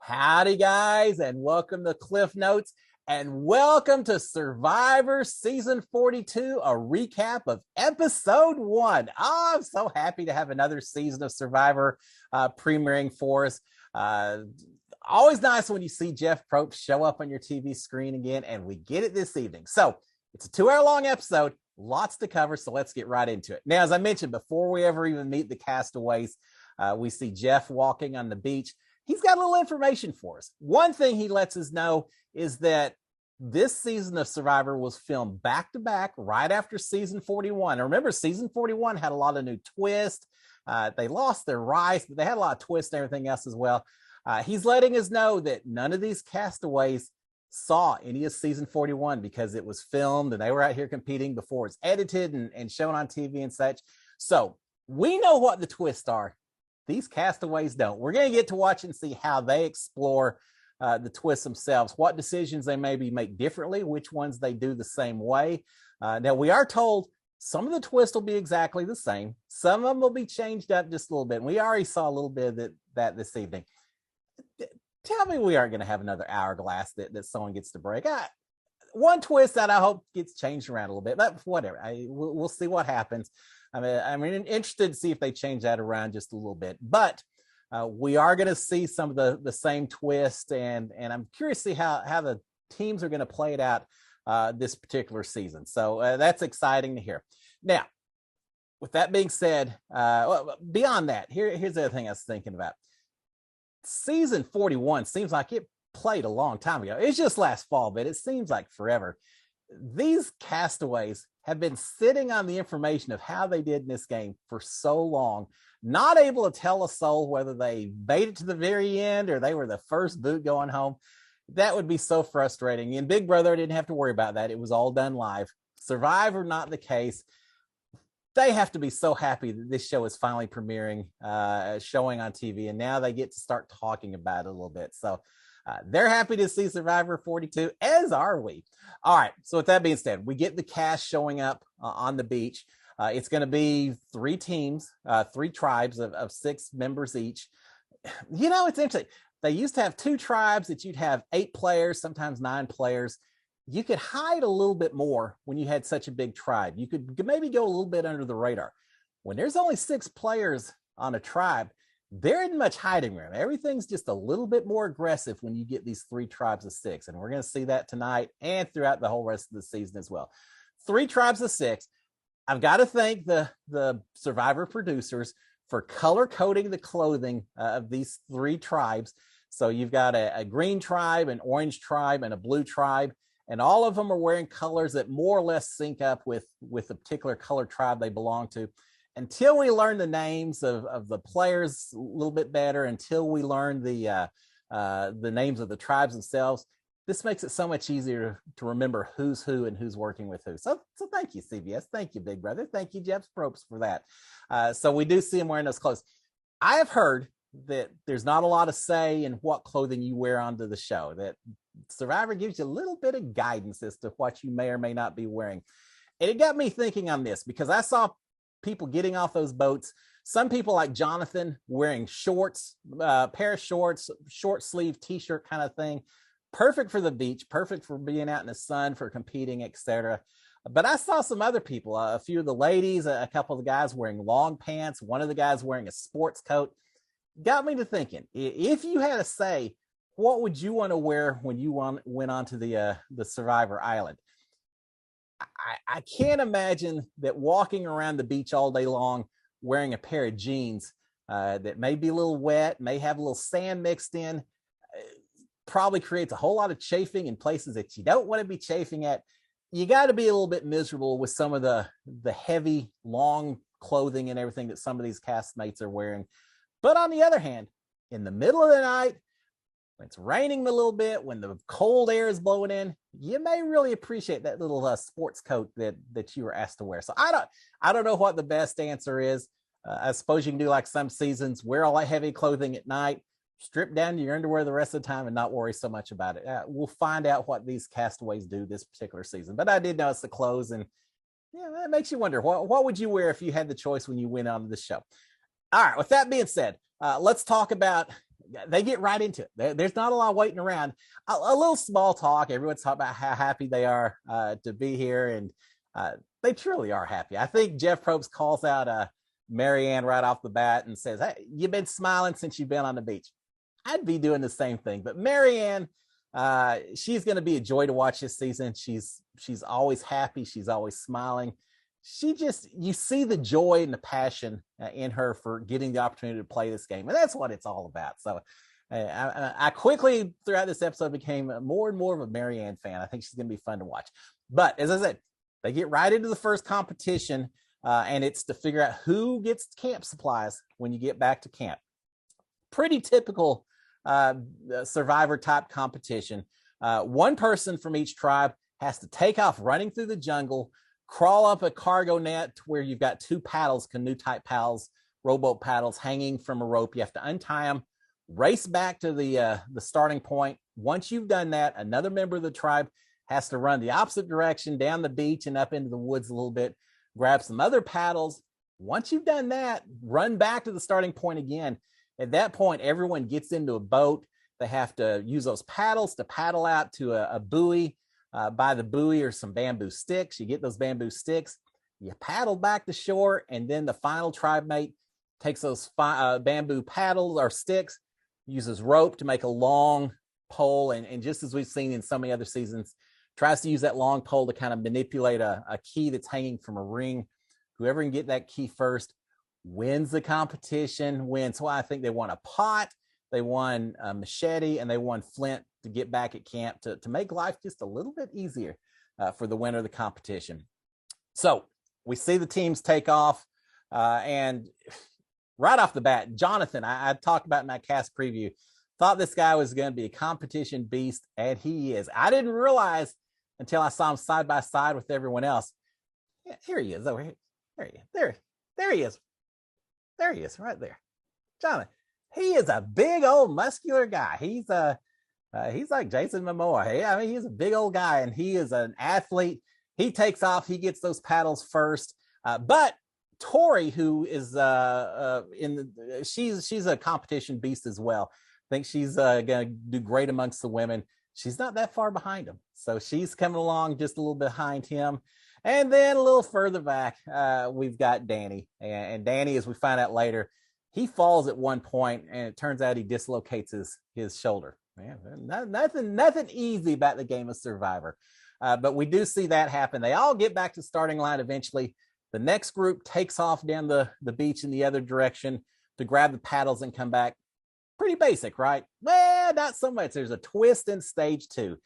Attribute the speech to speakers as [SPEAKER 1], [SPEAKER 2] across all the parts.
[SPEAKER 1] Howdy, guys, and welcome to Cliff Notes, and welcome to Survivor Season 42, a recap of Episode 1. Oh, I'm so happy to have another season of Survivor premiering for us. Always nice when you see Jeff Probst show up on your TV screen again, and we get it this evening. So it's a 2-hour long episode, lots to cover, so let's get right into it. Now, as I mentioned, before we ever even meet the castaways, we see Jeff walking on the beach. He's got a little information for us. One thing he lets us know is that this season of Survivor was filmed back to back right after season 41. Now, remember, season 41 had a lot of new twists. They lost their rice, but they had a lot of twists and everything else as well. He's letting us know that none of these castaways saw any of season 41 because it was filmed and they were out here competing before it's edited and shown on TV and such. So we know what the twists are. These castaways don't. We're going to get to watch and see how they explore the twists themselves, what decisions they maybe make differently, which ones they do the same way. Now, we are told some of the twists will be exactly the same. Some of them will be changed up just a little bit. And we already saw a little bit of that this evening. Tell me we aren't going to have another hourglass that someone gets to break. One twist that I hope gets changed around a little bit, but whatever. We'll see what happens. I'm interested to see if they change that around just a little bit, but we are going to see some of the same twist, and I'm curious to see how the teams are going to play it out this particular season. So that's exciting to hear. Now, with that being said, beyond that, here's the other thing I was thinking about. Season 41 seems like it played a long time ago. It's just last fall, but it seems like forever. These castaways have been sitting on the information of how they did in this game for so long, not able to tell a soul whether they made it to the very end or they were the first boot going home. That would be so frustrating. In Big Brother, I didn't have to worry about that. It was all done live. Survivor, not the case. They have to be so happy that this show is finally premiering, showing on TV, and now they get to start talking about it a little bit. So they're happy to see Survivor 42, as are we. All right, so with that being said, we get the cast showing up on the beach. It's going to be 3 teams, 3 tribes of 6 members each. You know, it's interesting. They used to have 2 tribes that you'd have 8 players, sometimes 9 players. You could hide a little bit more when you had such a big tribe. You could maybe go a little bit under the radar. When there's only 6 players on a tribe, there isn't much hiding room. Everything's just a little bit more aggressive when you get these 3 tribes of 6. And we're going to see that tonight and throughout the whole rest of the season as well. 3 tribes of 6. I've got to thank the Survivor producers for color coding the clothing of these 3 tribes. So you've got a green tribe, an orange tribe, and a blue tribe. And all of them are wearing colors that more or less sync up with the particular color tribe they belong to. Until we learn the names of the players a little bit better, until we learn the names of the tribes themselves, this makes it so much easier to remember who's who and who's working with who. So thank you, CBS. Thank you, Big Brother. Thank you, Jeff Probst, for that. So we do see them wearing those clothes. I have heard that there's not a lot of say in what clothing you wear onto the show, that Survivor gives you a little bit of guidance as to what you may or may not be wearing. And it got me thinking on this because I saw people getting off those boats. Some people like Jonathan wearing shorts, pair of shorts, short sleeve t-shirt kind of thing. Perfect for the beach, perfect for being out in the sun, for competing, etc. But I saw some other people, a few of the ladies, a couple of the guys wearing long pants, one of the guys wearing a sports coat. Got me to thinking, if you had a say, what would you want to wear when you went onto the Survivor Island? I can't imagine that walking around the beach all day long wearing a pair of jeans that may be a little wet, may have a little sand mixed in, probably creates a whole lot of chafing in places that you don't want to be chafing at. You got to be a little bit miserable with some of the heavy, long clothing and everything that some of these castmates are wearing. But on the other hand, in the middle of the night, when it's raining a little bit, when the cold air is blowing in, you may really appreciate that little sports coat that you were asked to wear. So I don't know what the best answer is. I suppose you can do like some seasons, wear all that heavy clothing at night, strip down to your underwear the rest of the time and not worry so much about it. We'll find out what these castaways do this particular season. But I did notice the clothes, and yeah, that makes you wonder, what would you wear if you had the choice when you went on to the show? All right, with that being said, let's talk about they get right into it. There's not a lot of waiting around. A little small talk. Everyone's talking about how happy they are to be here, and they truly are happy. I think Jeff Probst calls out Marianne right off the bat and says, "Hey, you've been smiling since you've been on the beach." I'd be doing the same thing, but Marianne, she's going to be a joy to watch this season. She's always happy. She's always smiling. You see the joy and the passion in her for getting the opportunity to play this game. And that's what it's all about. So I quickly throughout this episode became more and more of a Marianne fan. I think she's going to be fun to watch. But as I said, they get right into the first competition, and it's to figure out who gets camp supplies when you get back to camp. Pretty typical Survivor type competition. One person from each tribe has to take off running through the jungle, crawl up a cargo net where you've got 2 paddles, canoe type paddles, rowboat paddles hanging from a rope. You have to untie them, race back to the starting point. Once you've done that, another member of the tribe has to run the opposite direction down the beach and up into the woods a little bit, grab some other paddles. Once you've done that, run back to the starting point again. At that point, everyone gets into a boat. They have to use those paddles to paddle out to a buoy. By the buoy or some bamboo sticks. You get those bamboo sticks, you paddle back to shore, and then the final tribe mate takes those bamboo paddles or sticks, uses rope to make a long pole, and just as we've seen in so many other seasons, tries to use that long pole to kind of manipulate a key that's hanging from a ring. Whoever can get that key first wins the competition, wins. So I think they won a pot, they won a machete, and they won flint to get back at camp to make life just a little bit easier for the winner of the competition. So we see the teams take off, and right off the bat, Jonathan, I talked about in my cast preview, thought this guy was going to be a competition beast, and he is. I didn't realize until I saw him side by side with everyone else. Yeah, here he is over here. There he is. There he is. There he is, right there. Jonathan, he is a big old muscular guy. He's like Jason Momoa. I mean, he's a big old guy, and he is an athlete. He takes off. He gets those paddles first. But Tori, who is she's a competition beast as well. I think she's going to do great amongst the women. She's not that far behind him, so she's coming along just a little behind him. And then a little further back, we've got Danny. And Danny, as we find out later, he falls at one point, and it turns out he dislocates his shoulder. Man, nothing easy about the game of Survivor. But we do see that happen. They all get back to starting line eventually. The next group takes off down the beach in the other direction to grab the paddles and come back. Pretty basic, right? Well, not so much. There's a twist in stage 2.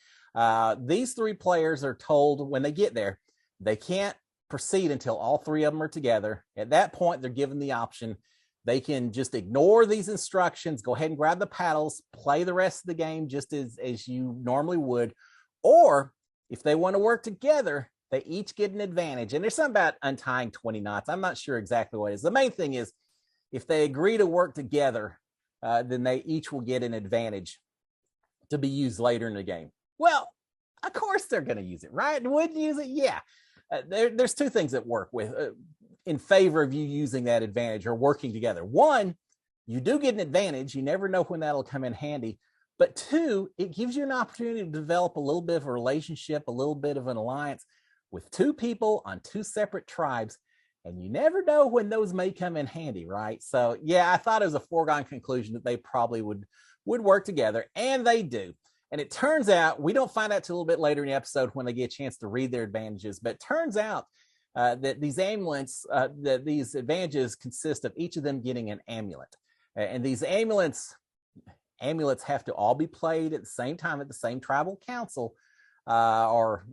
[SPEAKER 1] These 3 players are told when they get there, they can't proceed until all 3 of them are together. At that point, they're given the option. They can just ignore these instructions, go ahead and grab the paddles, play the rest of the game just as you normally would. Or if they want to work together, they each get an advantage. And there's something about untying 20 knots. I'm not sure exactly what it is. The main thing is if they agree to work together, then they each will get an advantage to be used later in the game. Well, of course they're going to use it, right? Wouldn't use it? Yeah. There's 2 things that work with in favor of you using that advantage or working together. 1, you do get an advantage. You never know when that'll come in handy. But 2, it gives you an opportunity to develop a little bit of a relationship, a little bit of an alliance with 2 people on 2 separate tribes. And you never know when those may come in handy, right? So yeah, I thought it was a foregone conclusion that they probably would work together, and they do. And it turns out, we don't find out till a little bit later in the episode when they get a chance to read their advantages, but it turns out that these amulets, that these advantages consist of each of them getting an amulet. And these amulets have to all be played at the same time at the same tribal council, or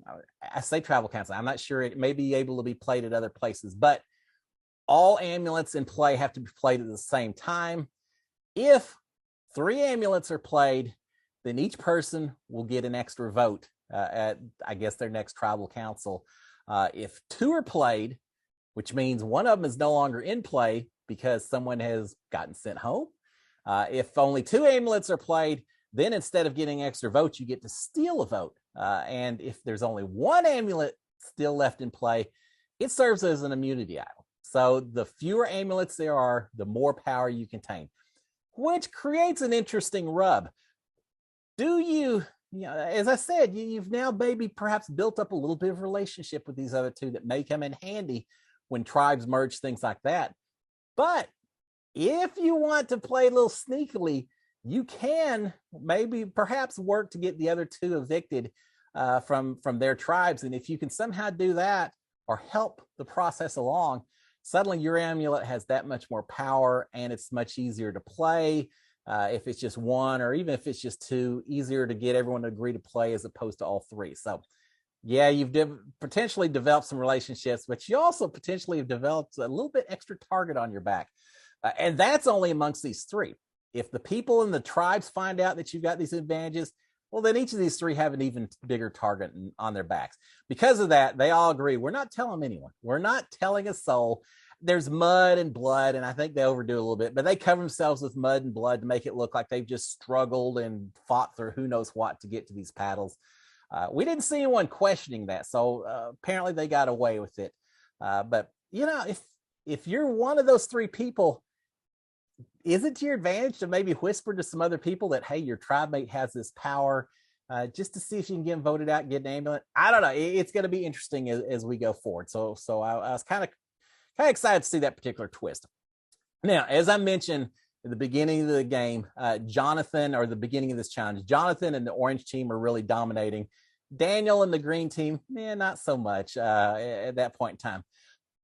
[SPEAKER 1] I say tribal council. I'm not sure, it may be able to be played at other places, but all amulets in play have to be played at the same time. If 3 amulets are played, then each person will get an extra vote at, I guess, their next tribal council. If 2 are played, which means one of them is no longer in play because someone has gotten sent home. If only 2 amulets are played, then instead of getting extra votes, you get to steal a vote. And if there's only 1 amulet still left in play, it serves as an immunity idol. So the fewer amulets there are, the more power you contain. which creates an interesting rub. Do you, as I said, you've now maybe perhaps built up a little bit of relationship with these other two that may come in handy when tribes merge, things like that. But if you want to play a little sneakily, you can maybe perhaps work to get the other two evicted from their tribes. And if you can somehow do that or help the process along, suddenly your amulet has that much more power, and it's much easier to play. If it's just one, or even if it's just two, easier to get everyone to agree to play as opposed to all three. So yeah, you've potentially developed some relationships, but you also potentially have developed a little bit extra target on your back. And that's only amongst these three. If the people in the tribes find out that you've got these advantages, well, then each of these three have an even bigger target on their backs. Because of that, they all agree, we're not telling anyone. We're not telling a soul. There's mud and blood, and I think they overdo a little bit, but they cover themselves with mud and blood to make it look like they've just struggled and fought through who knows what to get to these paddles. We didn't see anyone questioning that, so apparently they got away with it. But if you're one of those three people, is it to your advantage to maybe whisper to some other people that, hey, your tribe mate has this power, just to see if you can get them voted out and get an amulet? I don't know. It's going to be interesting as we go forward. So I was kind of excited to see that particular twist. Now, as I mentioned at the beginning of the game, Jonathan, or the beginning of this challenge, Jonathan and the orange team are really dominating. Daniel and the green team, not so much at that point in time.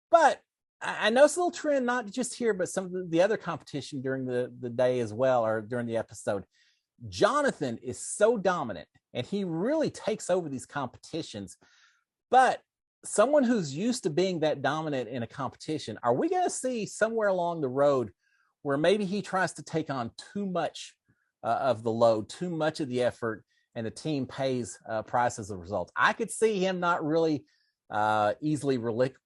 [SPEAKER 1] But I noticed a little trend, not just here, but some of the other competition during the day as well, or during the episode. Jonathan is so dominant, and he really takes over these competitions. But someone who's used to being that dominant in a competition, are we going to see somewhere along the road where maybe he tries to take on too much of the load, too much of the effort, and the team pays a price as a result? I could see him not really easily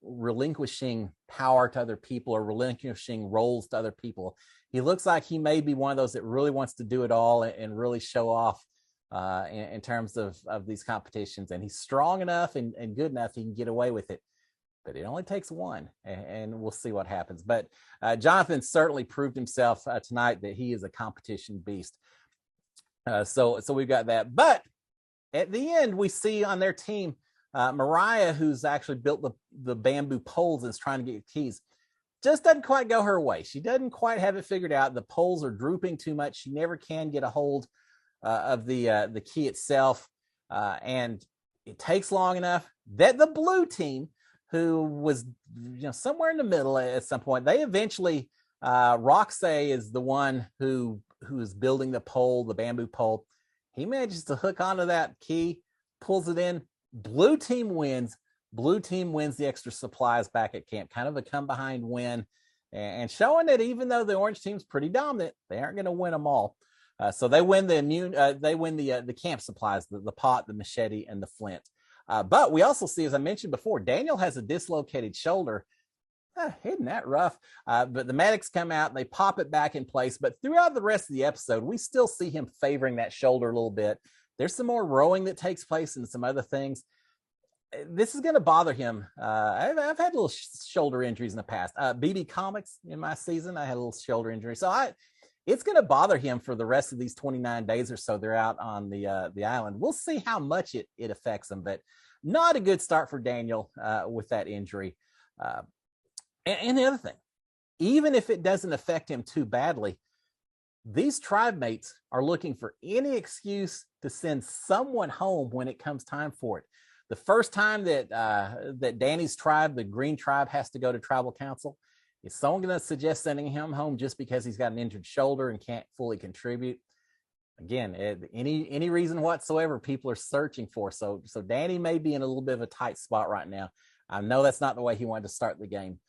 [SPEAKER 1] relinquishing power to other people or relinquishing roles to other people. He looks like he may be one of those that really wants to do it all and really show off in terms of these competitions. And he's strong enough and good enough, he can get away with it. But it only takes one, and we'll see what happens. But Jonathan certainly proved himself tonight that he is a competition beast. So we've got that. But at the end, we see on their team, Mariah, who's actually built the bamboo poles and is trying to get keys, just doesn't quite go her way. She doesn't quite have it figured out. The poles are drooping too much. She never can get a hold of the key itself, and it takes long enough that the blue team, who was somewhere in the middle at some point, they eventually, Roxay is the one who is building the pole, the bamboo pole. He manages to hook onto that key, pulls it in. Blue team wins. Blue team wins the extra supplies back at camp. Kind of a come behind win, and showing that even though the orange team's pretty dominant, they aren't going to win them all. So they win the camp supplies, the pot, the machete, and the flint. But we also see, as I mentioned before, Daniel has a dislocated shoulder. Isn't that rough? But the medics come out and they pop it back in place. But throughout the rest of the episode, we still see him favoring that shoulder a little bit. There's some more rowing that takes place and some other things. This is going to bother him. I've had little shoulder injuries in the past. BB Comics in my season, I had a little shoulder injury. So it's going to bother him for the rest of these 29 days or so they're out on the island. We'll see how much it affects him, but not a good start for Daniel with that injury. And the other thing, even if it doesn't affect him too badly, these tribe mates are looking for any excuse to send someone home when it comes time for it. The first time that Danny's tribe, the Green tribe, has to go to tribal council, is someone going to suggest sending him home just because he's got an injured shoulder and can't fully contribute? Again, any reason whatsoever, people are searching for. So Danny may be in a little bit of a tight spot right now. I know that's not the way he wanted to start the game.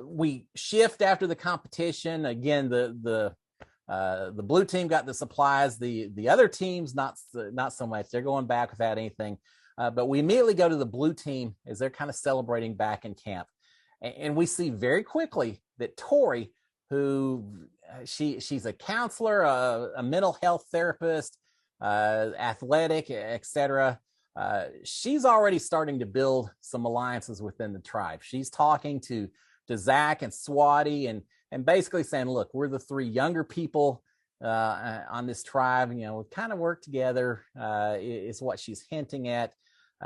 [SPEAKER 1] We shift after the competition. Again, the blue team got the supplies. The other teams not so much. They're going back without anything. But we immediately go to the blue team as they're kind of celebrating back in camp, and we see very quickly that Tori, who she's a counselor, a mental health therapist, athletic, etc. She's already starting to build some alliances within the tribe. She's talking to Zach and Swati and basically saying, look, we're the three younger people on this tribe. Kind of work together is what she's hinting at.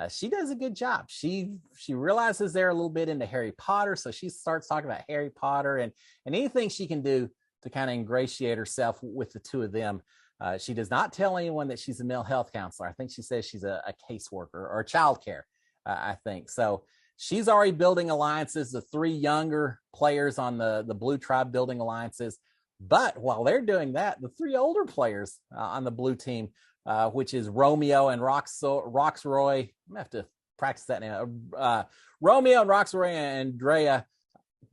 [SPEAKER 1] She does a good job. She realizes they're a little bit into Harry Potter, so she starts talking about Harry Potter and anything she can do to kind of ingratiate herself with the two of them. She does not tell anyone that she's a mental health counselor. I think she says she's a caseworker or child care, I think. So she's already building alliances. The three younger players on the Blue Tribe building alliances. But while they're doing that, the three older players on the blue team, which is Romeo and Roxroy. I'm gonna have to practice that now. Romeo and Roxroy and Andrea,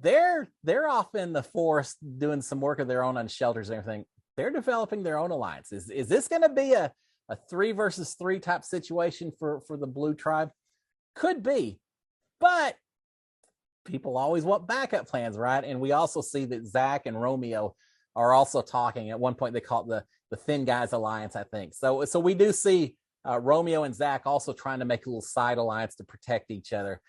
[SPEAKER 1] they're off in the forest doing some work of their own on shelters and everything. They're developing their own alliance. Is this going to be a 3 versus 3 type situation for the Blue Tribe? Could be, but people always want backup plans, right? And we also see that Zach and Romeo are also talking. At one point, they call it the Thin Guys Alliance, I think. So we do see Romeo and Zach also trying to make a little side alliance to protect each other.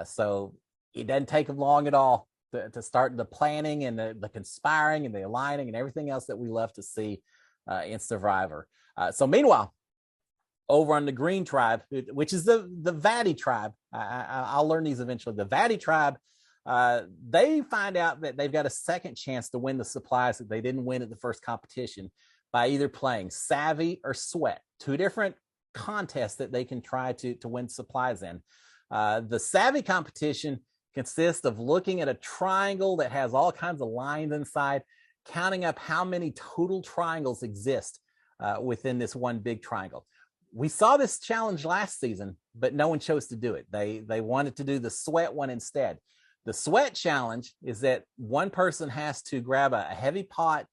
[SPEAKER 1] So it doesn't take them long at all to start the planning and the conspiring and the aligning and everything else that we love to see in Survivor. So meanwhile, over on the Green Tribe, which is the Vati Tribe, I'll learn these eventually. The Vati Tribe, they find out that they've got a second chance to win the supplies that they didn't win at the first competition by either playing Savvy or Sweat, 2 different contests that they can try to win supplies in. The Savvy competition consists of looking at a triangle that has all kinds of lines inside, counting up how many total triangles exist within this one big triangle. We saw this challenge last season, but no one chose to do it. They wanted to do the Sweat one instead. The Sweat challenge is that one person has to grab a heavy pot,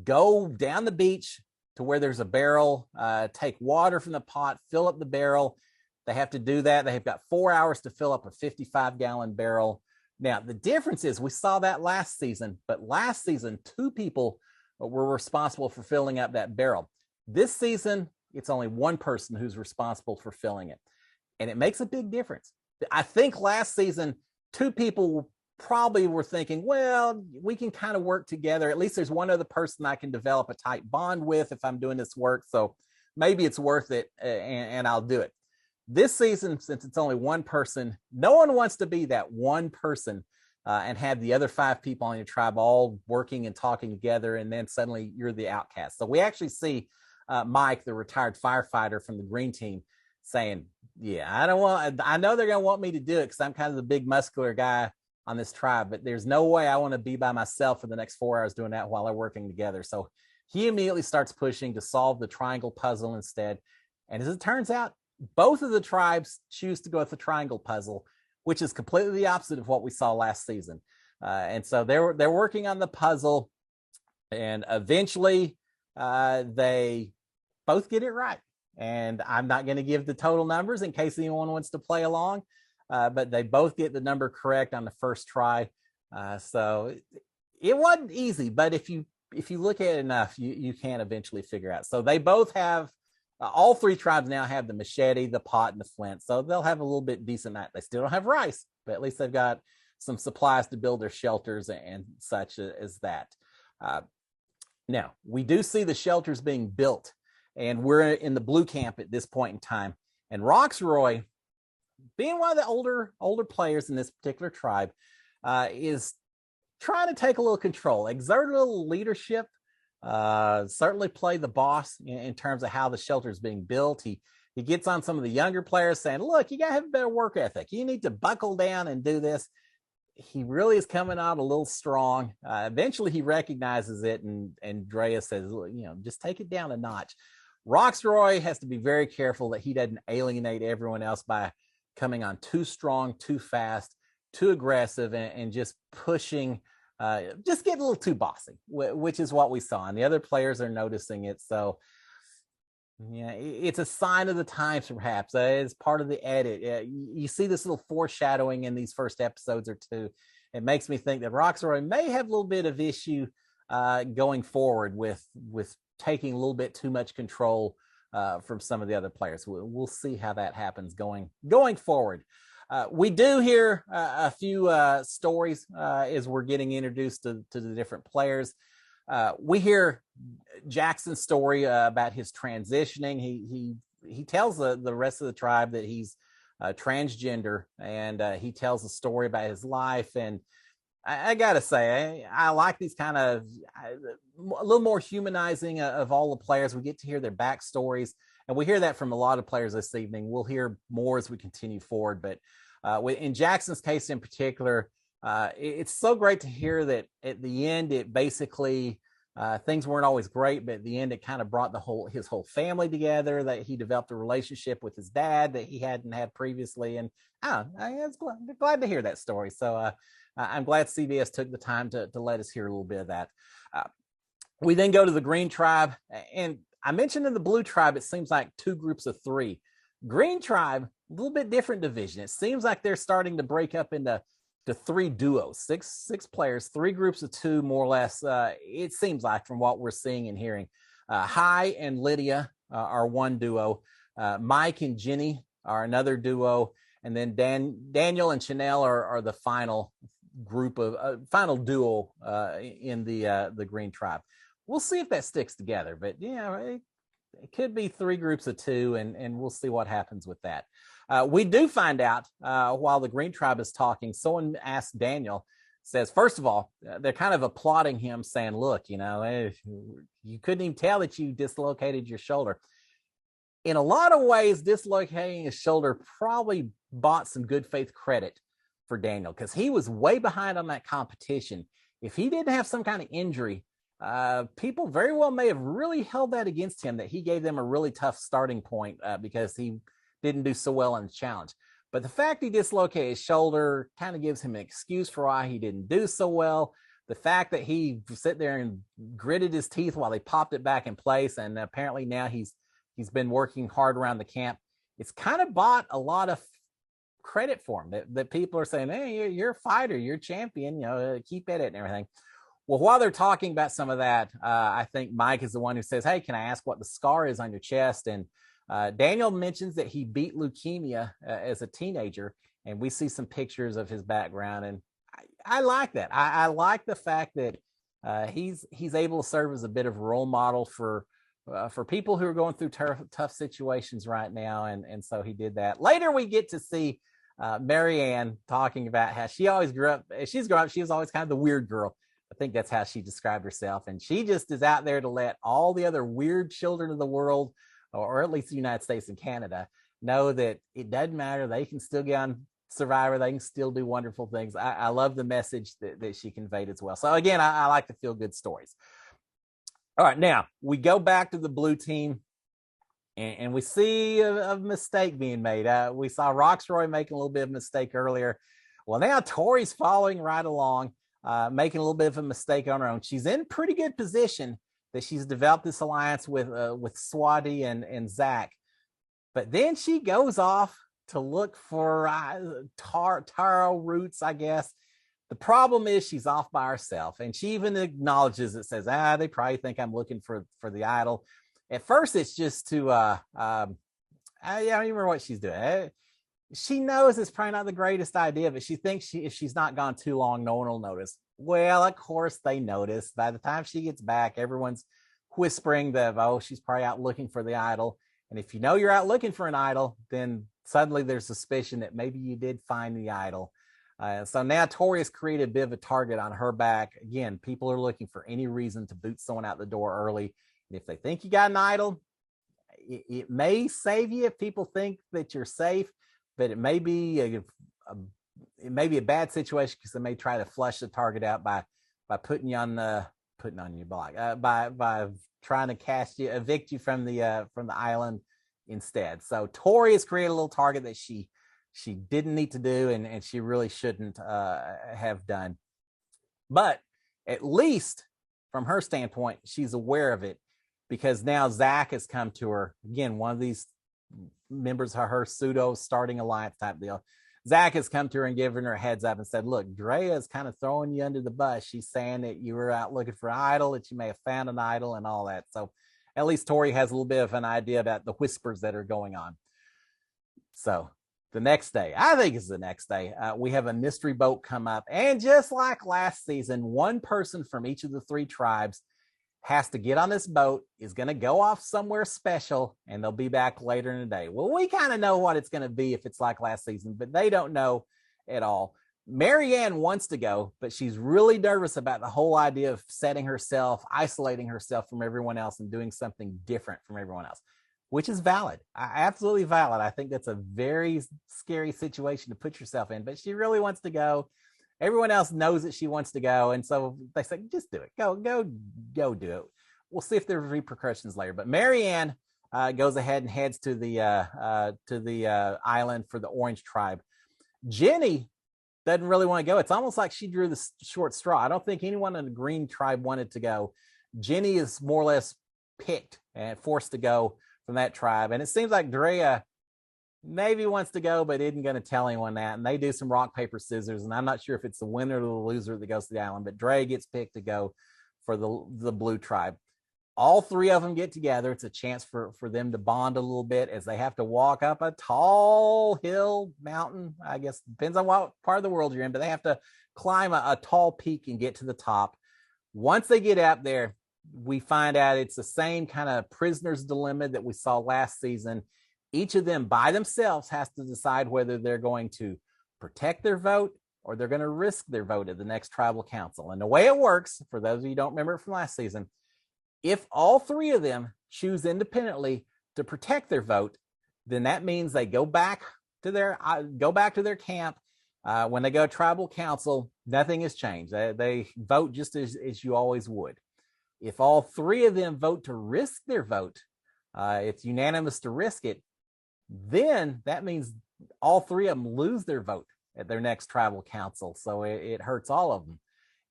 [SPEAKER 1] go down the beach to where there's a barrel, take water from the pot, fill up the barrel. They have to do that. They've got 4 hours to fill up a 55-gallon barrel. Now, the difference is we saw that last season, but last season, 2 people were responsible for filling up that barrel. This season, it's only one person who's responsible for filling it. And it makes a big difference. I think last season, 2 people probably were thinking, well, we can kind of work together. At least there's one other person I can develop a tight bond with if I'm doing this work. So maybe it's worth it and I'll do it. This season, since it's only one person, no one wants to be that one person and have the other 5 people on your tribe all working and talking together, and then suddenly you're the outcast. So we actually see Mike, the retired firefighter from the green team, saying, yeah, I know they're going to want me to do it because I'm kind of the big muscular guy on this tribe, but there's no way I want to be by myself for the next 4 hours doing that while they're working together. So he immediately starts pushing to solve the triangle puzzle instead. And as it turns out, both of the tribes choose to go with the triangle puzzle, which is completely the opposite of what we saw last season. And so they're working on the puzzle, and eventually they both get it right. And I'm not going to give the total numbers in case anyone wants to play along, but they both get the number correct on the first try. So it wasn't easy, but if you look at it enough, you can eventually figure out. So they both have, all 3 tribes now have the machete, the pot, and the flint. So they'll have a little bit decent night. They still don't have rice, but at least they've got some supplies to build their shelters and such as that. Now, we do see the shelters being built, and we're in the blue camp at this point in time. And Roxroy, being one of the older players in this particular tribe, is trying to take a little control, exert a little leadership, certainly play the boss in terms of how the shelter is being built. He gets on some of the younger players saying, look, you got to have a better work ethic. You need to buckle down and do this. He really is coming out a little strong. Eventually he recognizes it, and Andrea says, just take it down a notch. Roxroy has to be very careful that he doesn't alienate everyone else by coming on too strong, too fast, too aggressive, and just pushing, just getting a little too bossy, which is what we saw. And the other players are noticing it. So yeah, it's a sign of the times, perhaps. It's part of the edit. You see this little foreshadowing in these first episodes or 2. It makes me think that Roxroy may have a little bit of issue going forward with taking a little bit too much control from some of the other players. We'll see how that happens going forward. We do hear a few stories as we're getting introduced to the different players. We hear Jackson's story about his transitioning. He tells the rest of the tribe that he's transgender, and he tells a story about his life. And I gotta say, I like these kind of a little more humanizing of all the players. We get to hear their backstories, and we hear that from a lot of players this evening. We'll hear more as we continue forward, but in Jackson's case in particular, it's so great to hear that at the end, it basically things weren't always great, but at the end, it kind of brought his whole family together. That he developed a relationship with his dad that he hadn't had previously, and I was glad to hear that story. So I'm glad CBS took the time to let us hear a little bit of that. We then go to the Green Tribe, and I mentioned in the Blue Tribe, it seems like two groups of three. Green Tribe, a little bit different division. It seems like they're starting to break up into three duos, six players, three groups of two, more or less. It seems like from what we're seeing and hearing. Hai and Lydia are one duo. Mike and Jenny are another duo. And then Daniel and Chanel are the final group of final duo in the Green Tribe. We'll see if that sticks together, but it could be three groups of two, and we'll see what happens with that. We do find out while the Green Tribe is talking, someone asked Daniel, says, first of all, they're kind of applauding him, saying, look, you couldn't even tell that you dislocated your shoulder. In a lot of ways, dislocating his shoulder probably bought some good faith credit for Daniel, because he was way behind on that competition. If he didn't have some kind of injury, people very well may have really held that against him, that he gave them a really tough starting point because he didn't do so well in the challenge. But the fact he dislocated his shoulder kind of gives him an excuse for why he didn't do so well. The fact that he sat there and gritted his teeth while they popped it back in place, and apparently now he's been working hard around the camp, it's kind of bought a lot of credit for him, that people are saying, hey, you're a fighter, you're a champion, keep at it and everything. Well, while they're talking about some of that, I think Mike is the one who says, hey, can I ask what the scar is on your chest? And Daniel mentions that he beat leukemia as a teenager, and we see some pictures of his background, and I like that. I like the fact that he's able to serve as a bit of a role model for people who are going through tough situations right now, and so he did that. Later, we get to see Marianne talking about how she always grew up. She's grown up. She was always kind of the weird girl. I think that's how she described herself, and she just is out there to let all the other weird children of the world, or at least the United States and Canada, know that it doesn't matter. They can still get on Survivor. They can still do wonderful things. I love the message that she conveyed as well. So again, I like to feel good stories. All right, now we go back to the blue team, and we see a mistake being made. We saw Roxroy making a little bit of a mistake earlier. Well, now Tori's following right along, making a little bit of a mistake on her own. She's in pretty good position that she's developed this alliance with Swati and Zach. But then she goes off to look for taro roots, I guess. The problem is she's off by herself, and she even acknowledges it, says, they probably think I'm looking for the idol. At first, it's just to, I don't even remember what she's doing. She knows it's probably not the greatest idea, but she thinks if she's not gone too long, no one will notice. Well, of course they notice. By the time she gets back, everyone's whispering that, she's probably out looking for the idol. And if you know you're out looking for an idol, then suddenly there's suspicion that maybe you did find the idol. So now Tori has created a bit of a target on her back. Again, people are looking for any reason to boot someone out the door early. And if they think you got an idol, it may save you if people think that you're safe, but it may be a bad situation because they may try to flush the target out by putting you on your block, by trying to evict you from the island instead. So Tori has created a little target that she didn't need to do, and she really shouldn't have done. But at least from her standpoint, she's aware of it, because now Zach has come to her. Again, one of these members of her pseudo starting alliance type deal. Zach has come to her and given her a heads up and said, look, Drea is kind of throwing you under the bus. She's saying that you were out looking for an idol, that you may have found an idol and all that. So at least Tori has a little bit of an idea about the whispers that are going on. So the next day, I think it's the next day, we have a mystery boat come up. And just like last season, one person from each of the three tribes has to get on this boat, is going to go off somewhere special, and they'll be back later in the day. Well, we kind of know what it's going to be if it's like last season, but they don't know at all. Marianne wants to go, but she's really nervous about the whole idea of isolating herself from everyone else and doing something different from everyone else, which is valid. Absolutely valid. I think that's a very scary situation to put yourself in, but she really wants to go. Everyone else knows that she wants to go, and so they say, just do it. Go do it. We'll see if there's repercussions later. But Marianne goes ahead and heads to the island for the Orange Tribe. Jenny doesn't really want to go. It's almost like she drew the short straw. I don't think anyone in the Green Tribe wanted to go. Jenny is more or less picked and forced to go from that tribe. And it seems like Drea maybe wants to go, but isn't going to tell anyone that. And they do some rock, paper, scissors. And I'm not sure if it's the winner or the loser that goes to the island, but Drea gets picked to go for the Blue Tribe. All three of them get together. It's a chance for them to bond a little bit as they have to walk up a tall hill, mountain. I guess depends on what part of the world you're in, but they have to climb a tall peak and get to the top. Once they get up there, we find out it's the same kind of prisoner's dilemma that we saw last season. Each of them by themselves has to decide whether they're going to protect their vote or they're going to risk their vote at the next tribal council. And the way it works, for those of you who don't remember it from last season, if all three of them choose independently to protect their vote, then that means they go back to their camp. When they go to tribal council, nothing has changed. They vote just as you always would. If all three of them vote to risk their vote, it's unanimous to risk it, then that means all three of them lose their vote at their next tribal council. So it hurts all of them.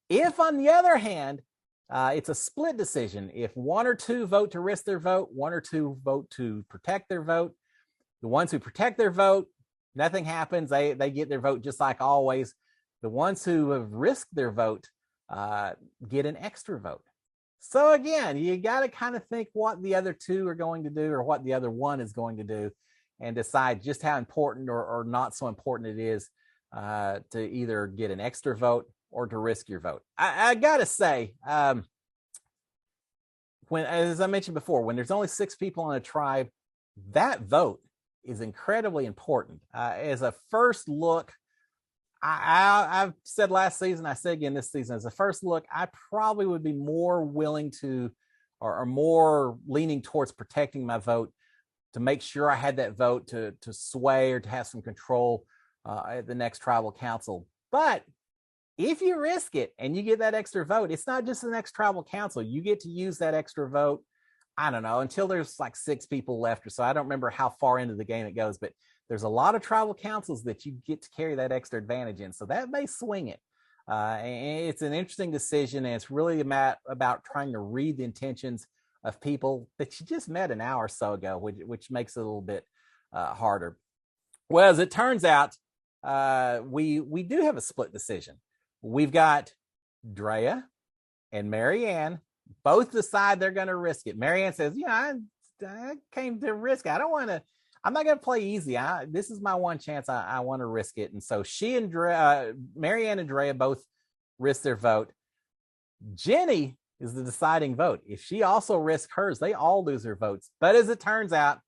[SPEAKER 1] If, on the other hand, it's a split decision. If one or two vote to risk their vote, one or two vote to protect their vote, the ones who protect their vote, nothing happens. They get their vote just like always. The ones who have risked their vote get an extra vote. So again, you got to kind of think what the other two are going to do or what the other one is going to do and decide just how important or not so important it is to either get an extra vote or to risk your vote. I got to say, as I mentioned before, when there's only 6 people in a tribe, that vote is incredibly important. As a first look, I've said last season, I say again this season, as a first look, I probably would be more willing to or more leaning towards protecting my vote to make sure I had that vote to sway or to have some control at the next tribal council. But if you risk it and you get that extra vote, it's not just the next tribal council. You get to use that extra vote, I don't know, until there's like 6 people left or so. I don't remember how far into the game it goes, but there's a lot of tribal councils that you get to carry that extra advantage in. So that may swing it. And it's an interesting decision, and it's really about trying to read the intentions of people that you just met an hour or so ago, which makes it a little bit harder. Well, as it turns out, we do have a split decision. We've got Drea and Marianne both decide they're going to risk it. Marianne says, I came to risk it. I'm not going to play easy. This is my one chance. I want to risk it. And so she and Marianne and Drea both risk their vote. Jenny is the deciding vote. If she also risks hers, they all lose their votes. But as it turns out,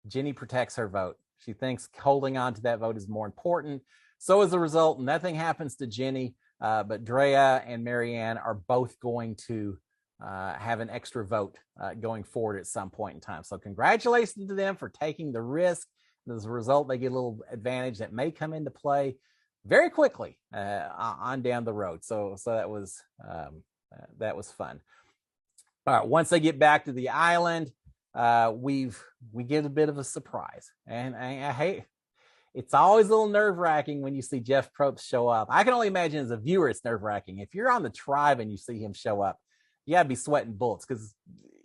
[SPEAKER 1] Jenny protects her vote. She thinks holding on to that vote is more important. So as a result, nothing happens to Jenny, but Drea and Marianne are both going to have an extra vote going forward at some point in time. So congratulations to them for taking the risk. And as a result, they get a little advantage that may come into play very quickly on down the road. So that was fun. All right, once they get back to the island, we get a bit of a surprise, and I hate. It's always a little nerve-wracking when you see Jeff Probst show up. I can only imagine as a viewer, it's nerve-wracking. If you're on the tribe and you see him show up, you gotta be sweating bullets because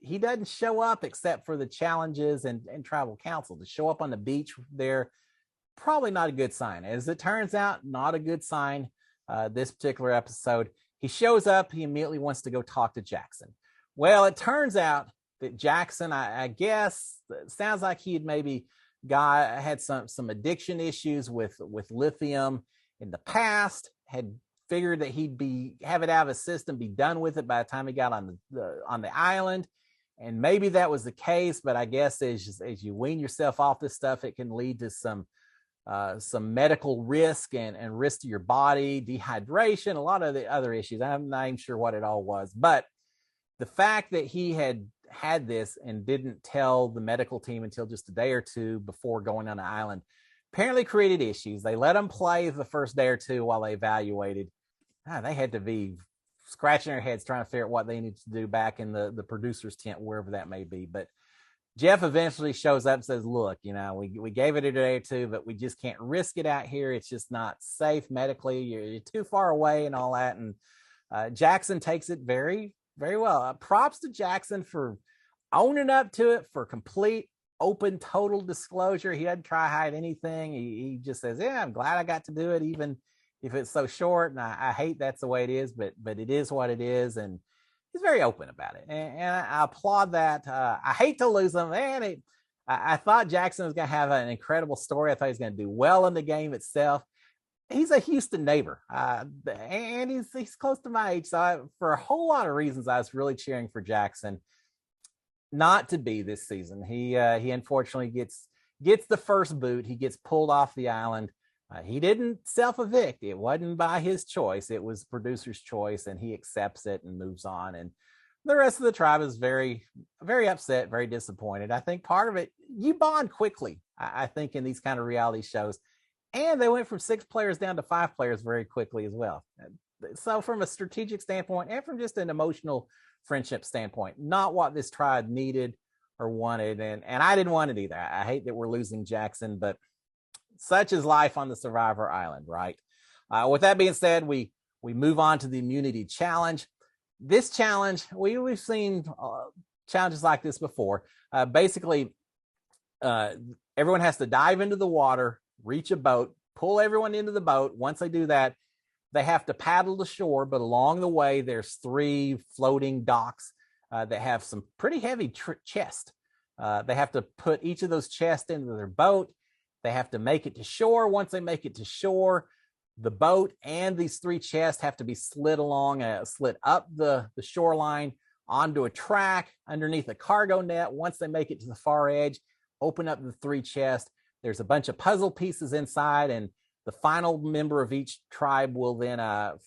[SPEAKER 1] he doesn't show up except for the challenges and tribal council. To show up on the beach there, probably not a good sign. As it turns out, not a good sign. This particular episode, he shows up, he immediately wants to go talk to Jackson. Well, it turns out that Jackson, I guess, sounds like he had maybe had some addiction issues with lithium in the past, had figured that he'd have it out of his system, be done with it by the time he got on the island. And maybe that was the case, but I guess as you wean yourself off this stuff, it can lead to some medical risk and risk to your body, dehydration, a lot of the other issues. I'm not even sure what it all was, but the fact that he had this and didn't tell the medical team until just a day or two before going on the island apparently created issues. They let him play the first day or two while they evaluated. They had to be scratching their heads trying to figure out what they needed to do back in the producer's tent, wherever that may be. But Jeff eventually shows up and says, look, we gave it a day or two, but we just can't risk it out here. It's just not safe medically. You're too far away and all that. And Jackson takes it very, very well. Props to Jackson for owning up to it, for complete, open, total disclosure. He doesn't try to hide anything. He just says, yeah, I'm glad I got to do it, even if it's so short. And I hate that's the way it is, but it is what it is. And he's very open about it. And I applaud that. I hate to lose him. Man, I thought Jackson was going to have an incredible story. I thought he was going to do well in the game itself. He's a Houston neighbor, and he's close to my age. So for a whole lot of reasons, I was really cheering for Jackson not to be this season. He unfortunately gets the first boot. He gets pulled off the island. He didn't self-evict. It wasn't by his choice. It was producer's choice, and he accepts it and moves on. And the rest of the tribe is very, very upset, very disappointed. I think part of it, you bond quickly, I think, in these kind of reality shows. And they went from 6 players down to 5 players very quickly as well. So from a strategic standpoint and from just an emotional friendship standpoint, not what this tribe needed or wanted. And I didn't want it either. I hate that we're losing Jackson, but such is life on the Survivor Island, right? With that being said, we move on to the immunity challenge. This challenge, we've seen challenges like this before. Basically, everyone has to dive into the water, reach a boat, pull everyone into the boat. Once they do that, they have to paddle to shore, but along the way, there's 3 floating docks that have some pretty heavy chests. They have to put each of those chests into their boat. They have to make it to shore. Once they make it to shore, the boat and these 3 chests have to be slid up the shoreline onto a track underneath a cargo net. Once they make it to the far edge, open up the 3 chests. There's a bunch of puzzle pieces inside, and the final member of each tribe will then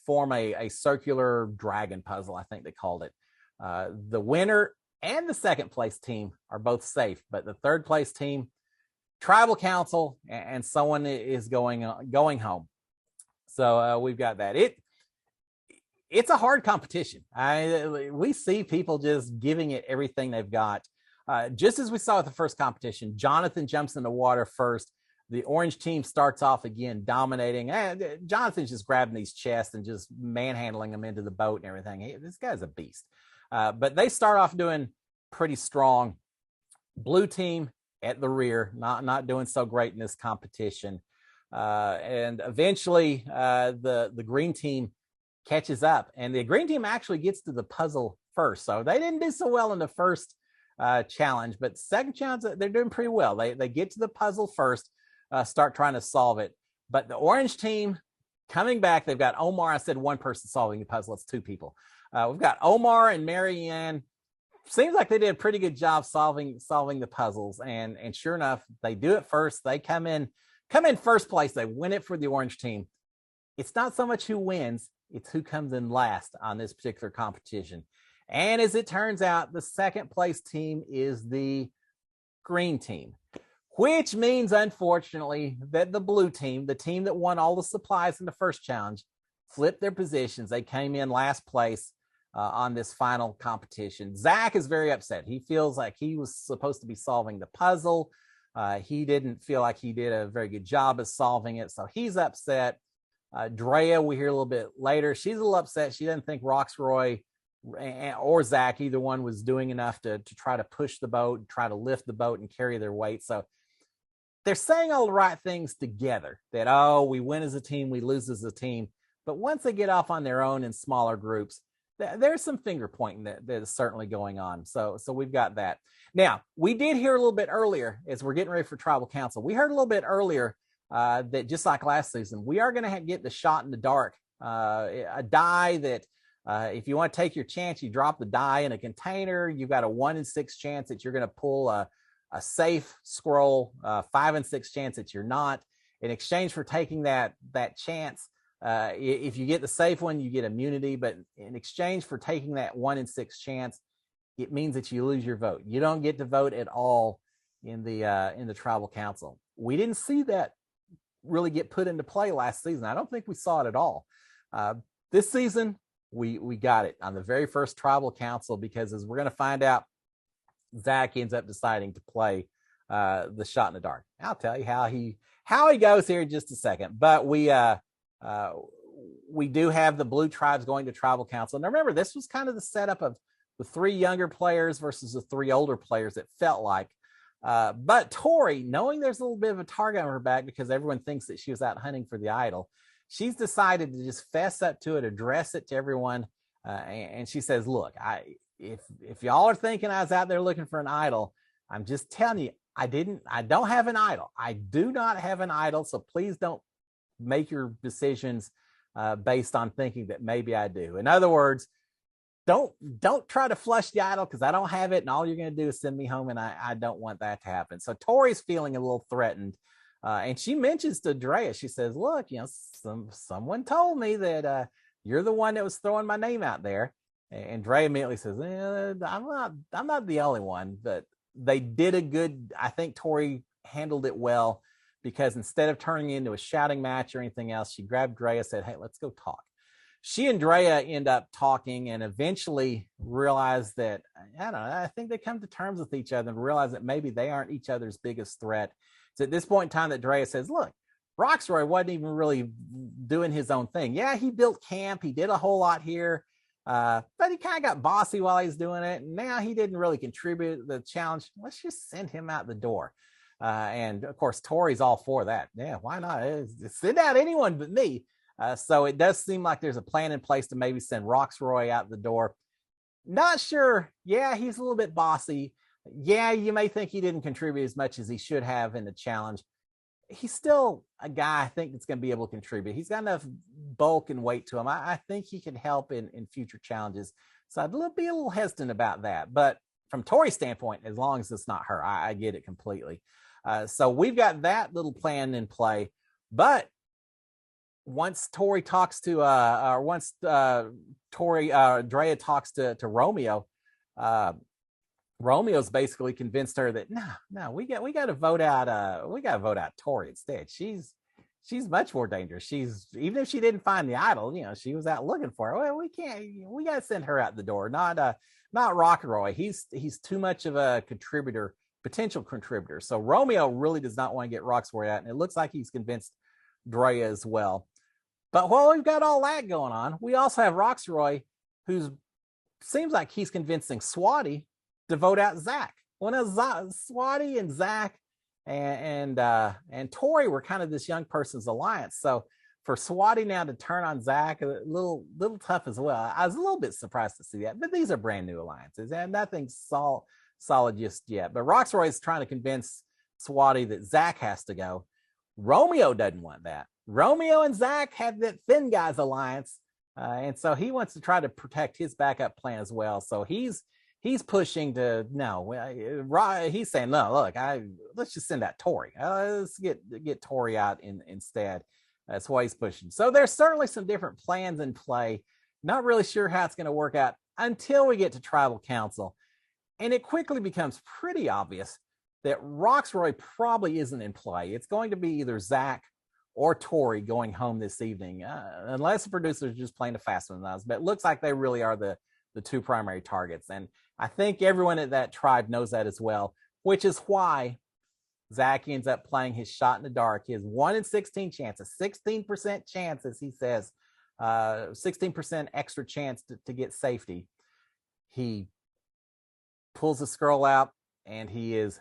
[SPEAKER 1] form a circular dragon puzzle, I think they called it. The winner and the second place team are both safe, but the third place team, tribal council, and someone is going home. So we've got that. It's a hard competition. We see people just giving it everything they've got. Just as we saw at the first competition, Jonathan jumps in the water first. The orange team starts off again, dominating. Jonathan's just grabbing these chests and just manhandling them into the boat and everything. This guy's a beast. But they start off doing pretty strong. Blue team at the rear, not doing so great in this competition. And eventually the green team catches up. And the green team actually gets to the puzzle first. So they didn't do so well in the first challenge, but second challenge, they're doing pretty well. They get to the puzzle first, start trying to solve it. But the orange team coming back, they've got Omar. I said one person solving the puzzle. It's 2 people. We've got Omar and Marianne. Seems like they did a pretty good job solving the puzzles. And sure enough, they do it first. They come in first place. They win it for the orange team. It's not so much who wins, it's who comes in last on this particular competition. And as it turns out, the second place team is the green team, which means, unfortunately, that the blue team, the team that won all the supplies in the first challenge, flipped their positions. They came in last place on this final competition. Zach is very upset. He feels like he was supposed to be solving the puzzle. He didn't feel like he did a very good job of solving it, so he's upset. Drea, we hear a little bit later, she's a little upset. She doesn't think Roxroy or Zach, either one, was doing enough to try to push the boat, try to lift the boat and carry their weight. So they're saying all the right things together, that, oh, we win as a team, we lose as a team. But once they get off on their own in smaller groups, there's some finger pointing that is certainly going on. So we've got that. Now, we did hear a little bit earlier, as we're getting ready for tribal council, we heard a little bit earlier that just like last season, we are going to get the shot in the dark a die that if you want to take your chance, you drop the die in a container. You've got a 1 in 6 chance that you're going to pull a safe scroll, 5 in 6 chance that you're not. In exchange for taking that chance, if you get the safe one, you get immunity. But in exchange for taking that 1 in 6 chance, it means that you lose your vote. You don't get to vote at all in the tribal council. We didn't see that really get put into play last season. I don't think we saw it at all. This season, we got it on the very first tribal council, because as we're going to find out, Zach ends up deciding to play the shot in the dark. I'll tell you how he goes here in just a second. But we do have the blue tribes going to tribal council. Now remember, this was kind of the setup of the 3 younger players versus the 3 older players, it felt like. But Tori, knowing there's a little bit of a target on her back because everyone thinks that she was out hunting for the idol, she's decided to just fess up to it, address it to everyone. And she says, look, if y'all are thinking I was out there looking for an idol, I'm just telling you, I don't have an idol. I do not have an idol. So please don't make your decisions based on thinking that maybe I do. In other words, don't try to flush the idol, because I don't have it, and all you're going to do is send me home, and I don't want that to happen. So Tori's feeling a little threatened, and she mentions to Drea, she says, look, someone told me that you're the one that was throwing my name out there. And Drea immediately says, I'm not the only one. But they did I think Tori handled it well, because instead of turning into a shouting match or anything else, she grabbed Drea, said, hey, let's go talk. She and Drea end up talking and eventually realize that, I think they come to terms with each other and realize that maybe they aren't each other's biggest threat. It's at this point in time that Drea says, look, Roxroy wasn't even really doing his own thing. Yeah, he built camp. He did a whole lot here, but he kind of got bossy while he's doing it. And now he didn't really contribute to the challenge. Let's just send him out the door. And of course, Tori's all for that. Yeah, why not? Send out anyone but me. So it does seem like there's a plan in place to maybe send Roxroy out the door. Not sure. Yeah, he's a little bit bossy. Yeah, you may think he didn't contribute as much as he should have in the challenge. He's still a guy I think that's going to be able to contribute. He's got enough bulk and weight to him. I think he can help in future challenges. So I'd be a little hesitant about that. But from Tori's standpoint, as long as it's not her, I get it completely. So we've got that little plan in play. But once Tori talks to, Drea talks to Romeo, Romeo's basically convinced her that no, we got to vote out Tori instead. She's much more dangerous. Even if she didn't find the idol, she was out looking for her. Well, we got to send her out the door, not Rockroy. He's too much of a potential contributor. So Romeo really does not want to get Roxroy out, and it looks like he's convinced Drea as well. But while we've got all that going on, we also have Roxroy, who seems like he's convincing Swati to vote out Zach. Well, now Swati and Zach and Tori were kind of this young person's alliance. So for Swati now to turn on Zach, a little tough as well. I was a little bit surprised to see that, but these are brand new alliances and nothing's solid just yet. But Roxroy is trying to convince Swati that Zach has to go. Romeo doesn't want that. Romeo and Zach have that Thin Guys alliance, and so he wants to try to protect his backup plan as well. So he's pushing to he's saying no. Look, let's just send out Tori. Let's get Tori out instead. That's why he's pushing. So there's certainly some different plans in play. Not really sure how it's going to work out until we get to Tribal Council, and it quickly becomes pretty obvious that Roxroy probably isn't in play. It's going to be either Zach or Tori going home this evening, unless the producers are just playing a fast one. But it looks like they really are the two primary targets. And I think everyone at that tribe knows that as well, which is why Zach ends up playing his shot in the dark, his 1 in 16 chance, a 16% chance, as he says, 16% extra chance to get safety. He pulls the scroll out and he is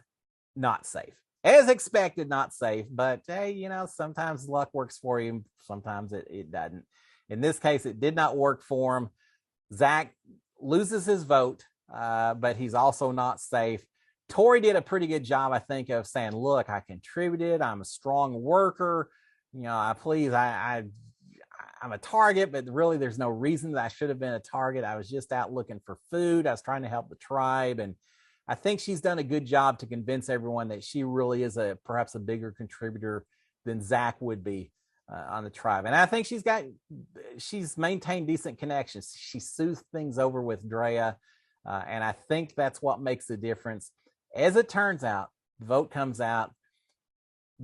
[SPEAKER 1] not safe. As expected, not safe, but hey, sometimes luck works for you, sometimes it doesn't. In this case, it did not work for him. Zach loses his vote, but he's also not safe. Tori did a pretty good job, I think, of saying, look, I contributed, I'm a strong worker, I'm I'm a target, but really there's no reason that I should have been a target. I was just out looking for food. I was trying to help the tribe. And I think she's done a good job to convince everyone that she really is perhaps a bigger contributor than Zach would be on the tribe. And I think she's maintained decent connections. She soothed things over with Drea. And I think that's what makes the difference. As it turns out, the vote comes out.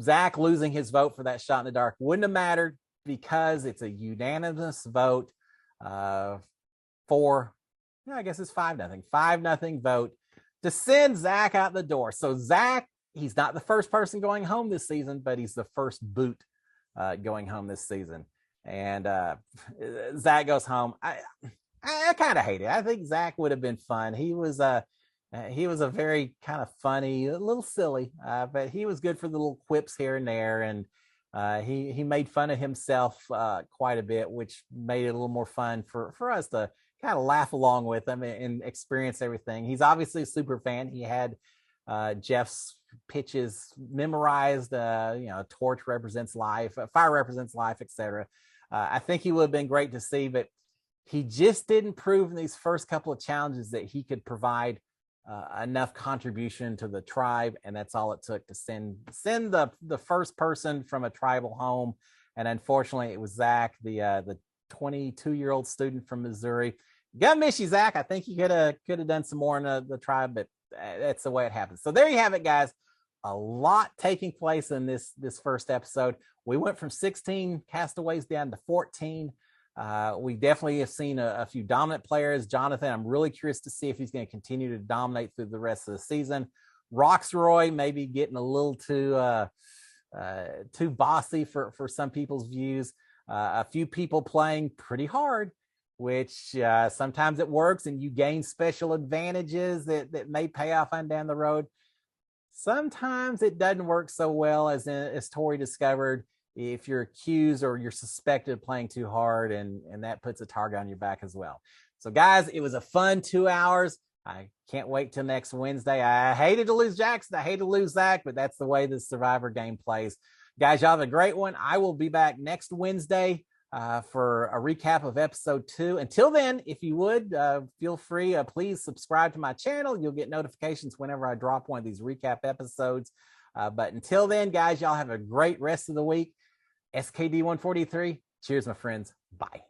[SPEAKER 1] Zach losing his vote for that shot in the dark wouldn't have mattered because it's a unanimous vote for, I guess it's 5-0. 5-0 vote to send Zach out the door. So Zach, he's not the first person going home this season, but he's the first boot going home this season. And Zach goes home. I kind of hate it. I think Zach would have been fun. He was a very kind of funny, a little silly, but he was good for the little quips here and there. And he made fun of himself quite a bit, which made it a little more fun for us to kind of laugh along with him and experience everything. He's obviously a super fan. He had Jeff's pitches memorized. Torch represents life, fire represents life, etc. I think he would have been great to see, but he just didn't prove in these first couple of challenges that he could provide enough contribution to the tribe, and that's all it took to send the first person from a tribal home. And unfortunately, it was Zach, the 22-year-old student from Missouri. Gotta miss you, Zach. I think you could have done some more in the tribe, but that's the way it happens. So there you have it, guys. A lot taking place in this first episode. We went from 16 castaways down to 14. We definitely have seen a few dominant players. Jonathan, I'm really curious to see if he's going to continue to dominate through the rest of the season. Roxroy maybe getting a little too bossy for some people's views. A few people playing pretty hard, which sometimes it works and you gain special advantages that may pay off on down the road. Sometimes it doesn't work so well, as Tori discovered, if you're accused or you're suspected of playing too hard, and that puts a target on your back as well. So guys, it was a fun 2 hours. I can't wait till next Wednesday. I hated to lose Jackson. I hated to lose Zach, but that's the way the Survivor game plays. Guys, y'all have a great one. I will be back next Wednesday for a recap of episode 2. Until then, if you would, feel free, please subscribe to my channel. You'll get notifications whenever I drop one of these recap episodes. But until then, guys, y'all have a great rest of the week. SKD 143. Cheers, my friends. Bye.